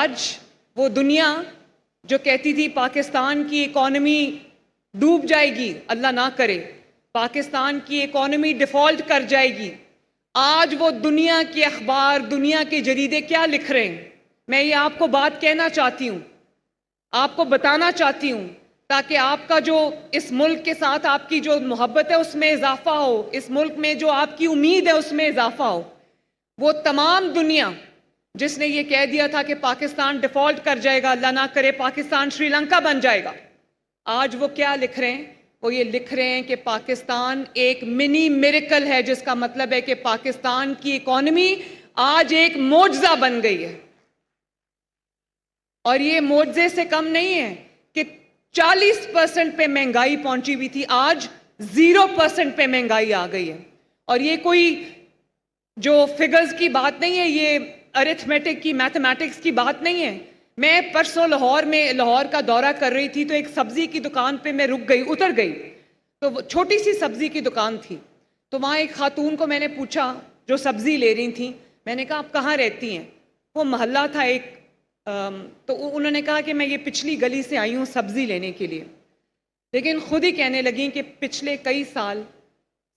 آج وہ دنیا جو کہتی تھی پاکستان کی اکانومی ڈوب جائے گی، اللہ نہ کرے، پاکستان کی اکانومی ڈیفالٹ کر جائے گی، آج وہ دنیا کے اخبار، دنیا کے جریدے کیا لکھ رہے ہیں؟ میں یہ آپ کو بات کہنا چاہتی ہوں، آپ کو بتانا چاہتی ہوں، تاکہ آپ کا جو اس ملک کے ساتھ آپ کی جو محبت ہے اس میں اضافہ ہو، اس ملک میں جو آپ کی امید ہے اس میں اضافہ ہو۔ وہ تمام دنیا جس نے یہ کہہ دیا تھا کہ پاکستان ڈیفالٹ کر جائے گا، اللہ نہ کرے پاکستان شری لنکا بن جائے گا، آج وہ کیا لکھ رہے ہیں؟ وہ یہ لکھ رہے ہیں کہ پاکستان ایک منی میریکل ہے، جس کا مطلب ہے کہ پاکستان کی اکانومی آج ایک معجزہ بن گئی ہے۔ اور یہ معجزے سے کم نہیں ہے کہ 40% پہ مہنگائی پہنچی ہوئی تھی، آج 0% پہ مہنگائی آ گئی ہے۔ اور یہ کوئی جو فگرز کی بات نہیں ہے، یہ ارتھمیٹک کی، میتھمیٹکس کی بات نہیں ہے۔ میں پرسوں لاہور کا دورہ کر رہی تھی، تو ایک سبزی کی دکان پہ میں اتر گئی، تو وہ چھوٹی سی سبزی کی دکان تھی، تو وہاں ایک خاتون کو میں نے پوچھا جو سبزی لے رہی تھیں، میں نے کہا آپ کہاں رہتی ہیں؟ وہ محلہ تھا ایک، تو انہوں نے کہا کہ میں یہ پچھلی گلی سے آئی ہوں سبزی لینے کے لیے، لیکن خود ہی کہنے لگیں کہ پچھلے کئی سال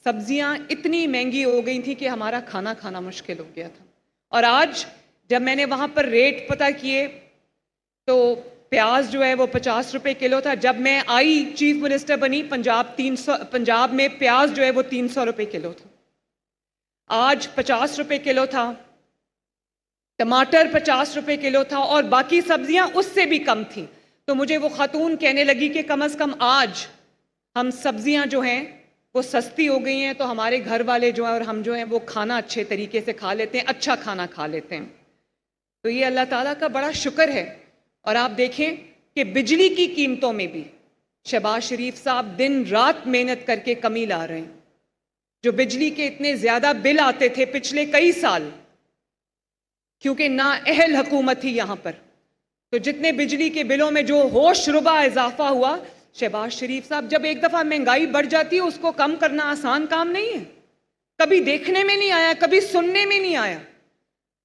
سبزیاں اتنی مہنگی ہو گئی تھیں کہ ہمارا کھانا کھانا مشکل ہو گیا تھا۔ اور آج جب میں نے وہاں پر ریٹ پتہ کیے تو پیاز جو ہے وہ 50 روپے کلو تھا، جب میں آئی چیف منسٹر بنی پنجاب میں پیاز جو ہے وہ 300 روپے کلو تھا، آج 50 روپے کلو تھا، ٹماٹر 50 روپے کلو تھا، اور باقی سبزیاں اس سے بھی کم تھیں۔ تو مجھے وہ خاتون کہنے لگی کہ کم از کم آج ہم سبزیاں جو ہیں وہ سستی ہو گئی ہیں، تو ہمارے گھر والے جو ہیں اور ہم جو ہیں وہ کھانا اچھے طریقے سے کھا لیتے ہیں، اچھا کھانا کھا لیتے ہیں۔ تو یہ اللہ تعالیٰ کا بڑا شکر ہے۔ اور آپ دیکھیں کہ بجلی کی قیمتوں میں بھی شہباز شریف صاحب دن رات محنت کر کے کمی لا رہے ہیں۔ جو بجلی کے اتنے زیادہ بل آتے تھے پچھلے کئی سال، کیونکہ نااہل حکومت تھی یہاں پر، تو جتنے بجلی کے بلوں میں جو ہوش ربا اضافہ ہوا، شہباز شریف صاحب، جب ایک دفعہ مہنگائی بڑھ جاتی ہے اس کو کم کرنا آسان کام نہیں ہے، کبھی دیکھنے میں نہیں آیا، کبھی سننے میں نہیں آیا،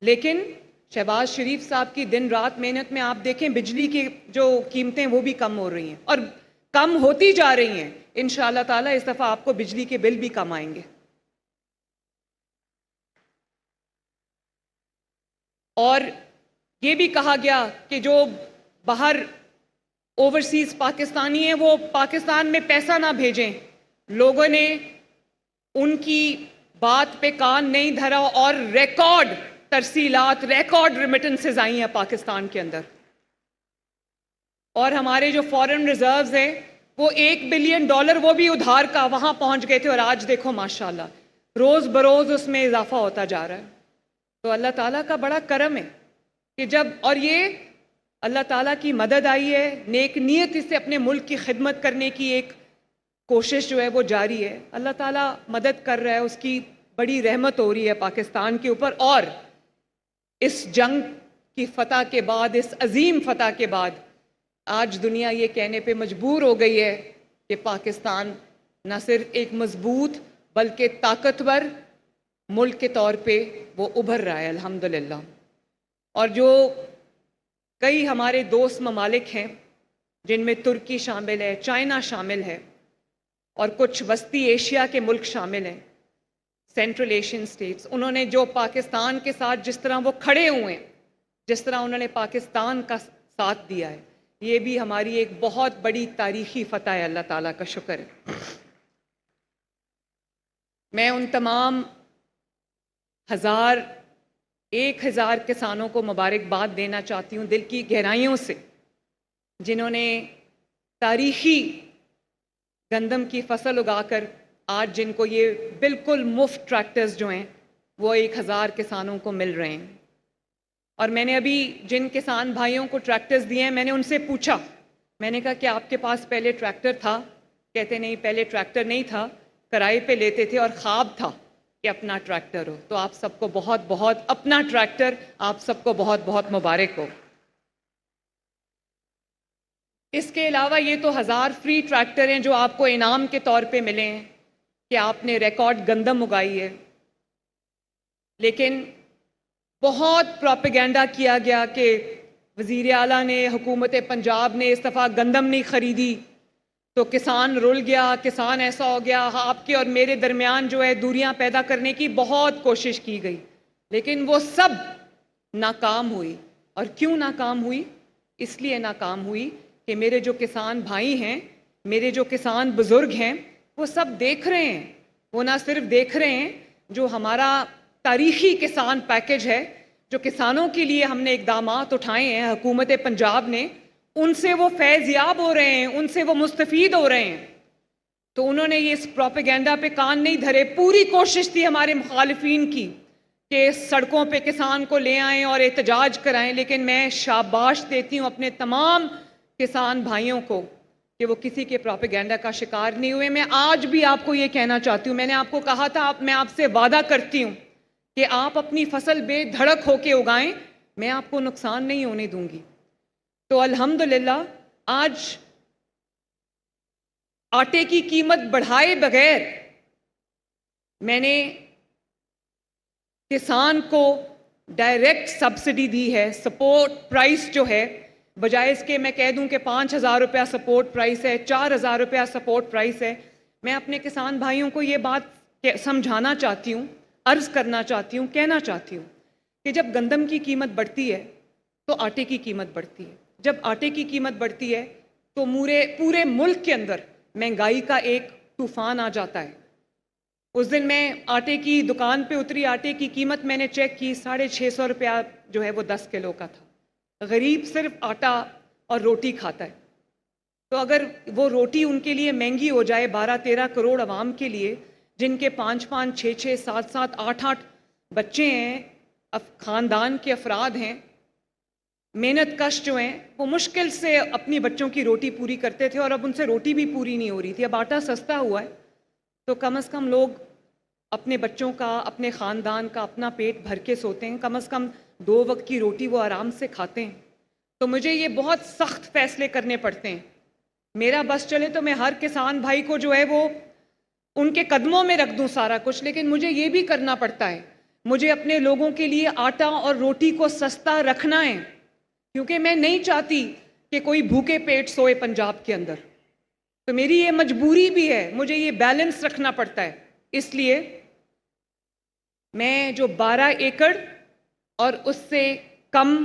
لیکن شہباز شریف صاحب کی دن رات محنت میں آپ دیکھیں بجلی کی جو قیمتیں وہ بھی کم ہو رہی ہیں، اور کم ہوتی جا رہی ہیں۔ انشاءاللہ تعالیٰ اس دفعہ آپ کو بجلی کے بل بھی کم آئیں گے۔ اور یہ بھی کہا گیا کہ جو باہر اوورسیز پاکستانی ہیں وہ پاکستان میں پیسہ نہ بھیجیں، لوگوں نے ان کی بات پہ کان نہیں دھرا، اور ریکارڈ ترسیلات، ریکارڈ ریمیٹنسز آئی ہیں پاکستان کے اندر، اور ہمارے جو فارن ریزروز ہیں وہ $1 بلین وہ بھی ادھار کا وہاں پہنچ گئے تھے، اور آج دیکھو ماشاءاللہ روز بروز اس میں اضافہ ہوتا جا رہا ہے۔ تو اللہ تعالیٰ کا بڑا کرم ہے کہ جب، اور یہ اللہ تعالیٰ کی مدد آئی ہے، نیک نیت سے اپنے ملک کی خدمت کرنے کی ایک کوشش جو ہے وہ جاری ہے، اللہ تعالیٰ مدد کر رہا ہے، اس کی بڑی رحمت ہو رہی ہے پاکستان کے اوپر۔ اور اس جنگ کی فتح کے بعد، اس عظیم فتح کے بعد، آج دنیا یہ کہنے پہ مجبور ہو گئی ہے کہ پاکستان نہ صرف ایک مضبوط بلکہ طاقتور ملک کے طور پہ وہ ابھر رہا ہے الحمدللہ۔ اور جو کئی ہمارے دوست ممالک ہیں جن میں ترکی شامل ہے، چائنا شامل ہے، اور کچھ وسطی ایشیا کے ملک شامل ہیں، سینٹرل ایشین سٹیٹس، انہوں نے جو پاکستان کے ساتھ جس طرح وہ کھڑے ہوئے ہیں، جس طرح انہوں نے پاکستان کا ساتھ دیا ہے، یہ بھی ہماری ایک بہت بڑی تاریخی فتح ہے، اللہ تعالیٰ کا شکر ہے۔ میں ان تمام 1000 کسانوں کو مبارکباد دینا چاہتی ہوں دل کی گہرائیوں سے، جنہوں نے تاریخی گندم کی فصل اگا کر آج جن کو یہ بالکل مفت ٹریکٹرز جو ہیں وہ 1000 کسانوں کو مل رہے ہیں۔ اور میں نے ابھی جن کسان بھائیوں کو ٹریکٹرز دیے ہیں، میں نے ان سے پوچھا، میں نے کہا کہ آپ کے پاس پہلے ٹریکٹر تھا؟ کہتے نہیں، پہلے ٹریکٹر نہیں تھا، کرائے پہ لیتے تھے، اور خواب تھا کہ اپنا ٹریکٹر ہو۔ تو آپ سب کو بہت بہت، اپنا ٹریکٹر آپ سب کو بہت بہت مبارک ہو۔ اس کے علاوہ یہ تو 1000 فری ٹریکٹر ہیں جو آپ کو انعام کے طور پہ ملے ہیں کہ آپ نے ریکارڈ گندم اگائی ہے، لیکن بہت پروپیگنڈا کیا گیا کہ وزیر اعلیٰ نے، حکومت پنجاب نے اس دفعہ گندم نہیں خریدی تو کسان رل گیا، کسان ایسا ہو گیا. آپ کے اور میرے درمیان جو ہے دوریاں پیدا کرنے کی بہت کوشش کی گئی، لیکن وہ سب ناکام ہوئی. اور کیوں ناکام ہوئی؟ اس لیے ناکام ہوئی کہ میرے جو کسان بھائی ہیں، میرے جو کسان بزرگ ہیں، وہ سب دیکھ رہے ہیں. وہ نہ صرف دیکھ رہے ہیں، جو ہمارا تاریخی کسان پیکج ہے، جو کسانوں کے لیے ہم نے اقدامات اٹھائے ہیں حکومت پنجاب نے، ان سے وہ فیض یاب ہو رہے ہیں، ان سے وہ مستفید ہو رہے ہیں. تو انہوں نے یہ اس پروپیگنڈا پہ کان نہیں دھرے. پوری کوشش تھی ہمارے مخالفین کی کہ سڑکوں پہ کسان کو لے آئیں اور احتجاج کرائیں، لیکن میں شاباش دیتی ہوں اپنے تمام کسان بھائیوں کو کہ وہ کسی کے پروپیگنڈا کا شکار نہیں ہوئے. میں آج بھی آپ کو یہ کہنا چاہتی ہوں، میں نے آپ کو کہا تھا، میں آپ سے وعدہ کرتی ہوں کہ آپ اپنی فصل بے دھڑک ہو کے اگائیں، میں آپ کو نقصان نہیں ہونے دوں گی. تو الحمدللہ آج آٹے کی قیمت بڑھائے بغیر میں نے کسان کو ڈائریکٹ سبسڈی دی ہے. سپورٹ پرائس جو ہے، بجائے اس کے میں کہہ دوں کہ 5,000 روپیہ سپورٹ پرائس ہے، 4,000 روپیہ سپورٹ پرائس ہے، میں اپنے کسان بھائیوں کو یہ بات سمجھانا چاہتی ہوں، عرض کرنا چاہتی ہوں، کہنا چاہتی ہوں کہ جب گندم کی قیمت بڑھتی ہے تو آٹے کی قیمت بڑھتی ہے. جب آٹے کی قیمت بڑھتی ہے تو پورے ملک کے اندر مہنگائی کا ایک طوفان آ جاتا ہے. اس دن میں آٹے کی دکان پہ اتری، آٹے کی قیمت میں نے چیک کی، 650 روپیہ جو ہے وہ 10 کلو کا تھا. غریب صرف آٹا اور روٹی کھاتا ہے، تو اگر وہ روٹی ان کے لیے مہنگی ہو جائے 12-13 کروڑ عوام کے لیے، جن کے 5-5, 6-6, 7-7, 8-8 بچے ہیں، خاندان کے افراد ہیں، محنت کش جو ہیں، وہ مشکل سے اپنی بچوں کی روٹی پوری کرتے تھے، اور اب ان سے روٹی بھی پوری نہیں ہو رہی تھی. اب آٹا سستا ہوا ہے تو کم از کم لوگ اپنے بچوں کا، اپنے خاندان کا اپنا پیٹ بھر کے سوتے ہیں، کم از کم 2 وقت کی روٹی وہ آرام سے کھاتے ہیں. تو مجھے یہ بہت سخت فیصلے کرنے پڑتے ہیں. میرا بس چلے تو میں ہر کسان بھائی کو جو ہے وہ ان کے قدموں میں رکھ دوں سارا کچھ، لیکن مجھے یہ بھی کرنا پڑتا ہے. مجھے اپنے لوگوں کے لیے آٹا اور روٹی کو سستا رکھنا ہے، کیونکہ میں نہیں چاہتی کہ کوئی بھوکے پیٹ سوئے پنجاب کے اندر. تو میری یہ مجبوری بھی ہے، مجھے یہ بیلنس رکھنا پڑتا ہے. اس لیے میں جو 12 ایکڑ اور اس سے کم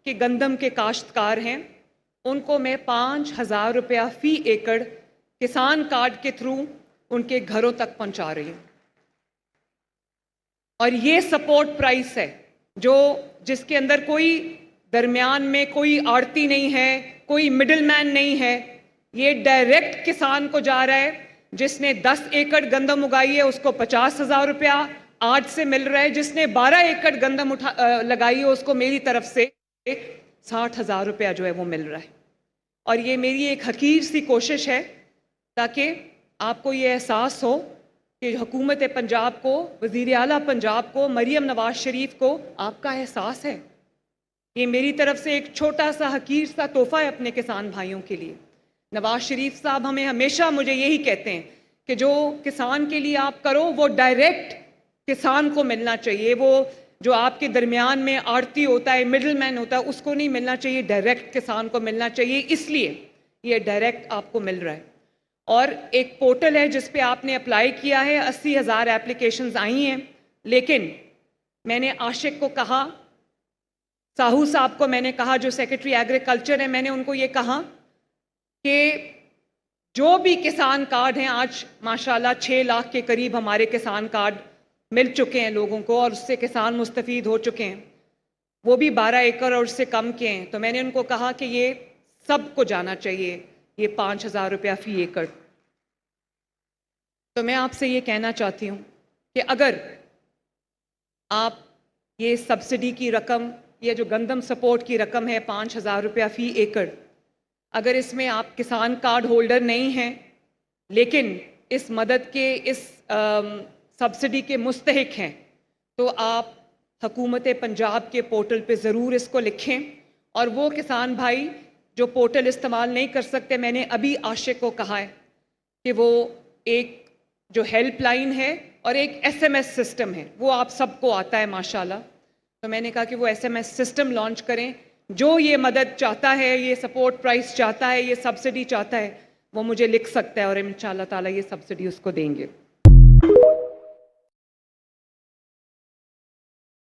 کے گندم کے کاشتکار ہیں، ان کو میں 5,000 روپیہ فی ایکڑ کسان کارڈ کے تھرو ان کے گھروں تک پہنچا رہی ہوں. اور یہ سپورٹ پرائس ہے جس کے اندر کوئی درمیان میں کوئی آڑتی نہیں ہے، کوئی مڈل مین نہیں ہے. یہ ڈائریکٹ کسان کو جا رہا ہے. جس نے 10 ایکڑ گندم اگائی ہے اس کو 50,000 روپیہ آج سے مل رہا ہے. جس نے 12 ایکڑ گندم لگائی ہے اس کو میری طرف سے 60,000 روپیہ جو ہے وہ مل رہا ہے. اور یہ میری ایک حقیر سی کوشش ہے تاکہ آپ کو یہ احساس ہو کہ حکومت پنجاب کو، وزیر اعلیٰ پنجاب کو، مریم نواز شریف کو آپ کا احساس ہے. یہ میری طرف سے ایک چھوٹا سا حقیر سا تحفہ ہے اپنے کسان بھائیوں کے لیے. نواز شریف صاحب ہمیں ہمیشہ مجھے یہی کہتے ہیں کہ جو کسان کے لیے آپ کرو وہ ڈائریکٹ کسان کو ملنا چاہیے. وہ جو آپ کے درمیان میں آڑتی ہوتا ہے، مڈل مین ہوتا ہے، اس کو نہیں ملنا چاہیے، ڈائریکٹ کسان کو ملنا چاہیے. اس لیے یہ ڈائریکٹ آپ کو مل رہا ہے. اور ایک پورٹل ہے جس پہ آپ نے اپلائی کیا ہے، 80,000 اپلیکیشنز آئی ہیں. لیکن میں نے عاشق کو کہا، ساہو صاحب کو میں نے کہا جو سیکرٹری ایگریکلچر ہے، میں نے ان کو یہ کہا کہ جو بھی کسان کارڈ ہیں، آج ماشاءاللہ 6 لاکھ کے قریب ہمارے کسان کارڈ مل چکے ہیں لوگوں کو، اور اس سے کسان مستفید ہو چکے ہیں، وہ بھی 12 ایکڑ اور اس سے کم کے ہیں. تو میں نے ان کو کہا کہ یہ سب کو جانا چاہیے، یہ 5,000 روپیہ فی ایکڑ. تو میں آپ سے یہ کہنا چاہتی ہوں کہ اگر آپ یہ سبسڈی کی رقم، یہ جو گندم سپورٹ کی رقم ہے 5,000 روپیہ فی ایکڑ، اگر اس میں آپ کسان کارڈ ہولڈر نہیں ہیں لیکن اس مدد کے، اس سبسڈی کے مستحق ہیں، تو آپ حکومت پنجاب کے پورٹل پہ ضرور اس کو لکھیں. اور وہ کسان بھائی جو پورٹل استعمال نہیں کر سکتے، میں نے ابھی عاشق کو کہا ہے کہ وہ ایک جو ہیلپ لائن ہے اور ایک SMS سسٹم ہے، وہ آپ سب کو آتا ہے ماشاءاللہ. تو میں نے کہا کہ وہ SMS سسٹم لانچ کریں. جو یہ مدد چاہتا ہے, یہ سپورٹ پرائس چاہتا ہے, یہ سبسڈی چاہتا ہے, وہ مجھے لکھ سکتا ہے اور انشاءاللہ تعالیٰ یہ سبسڈی اس کو دیں گے.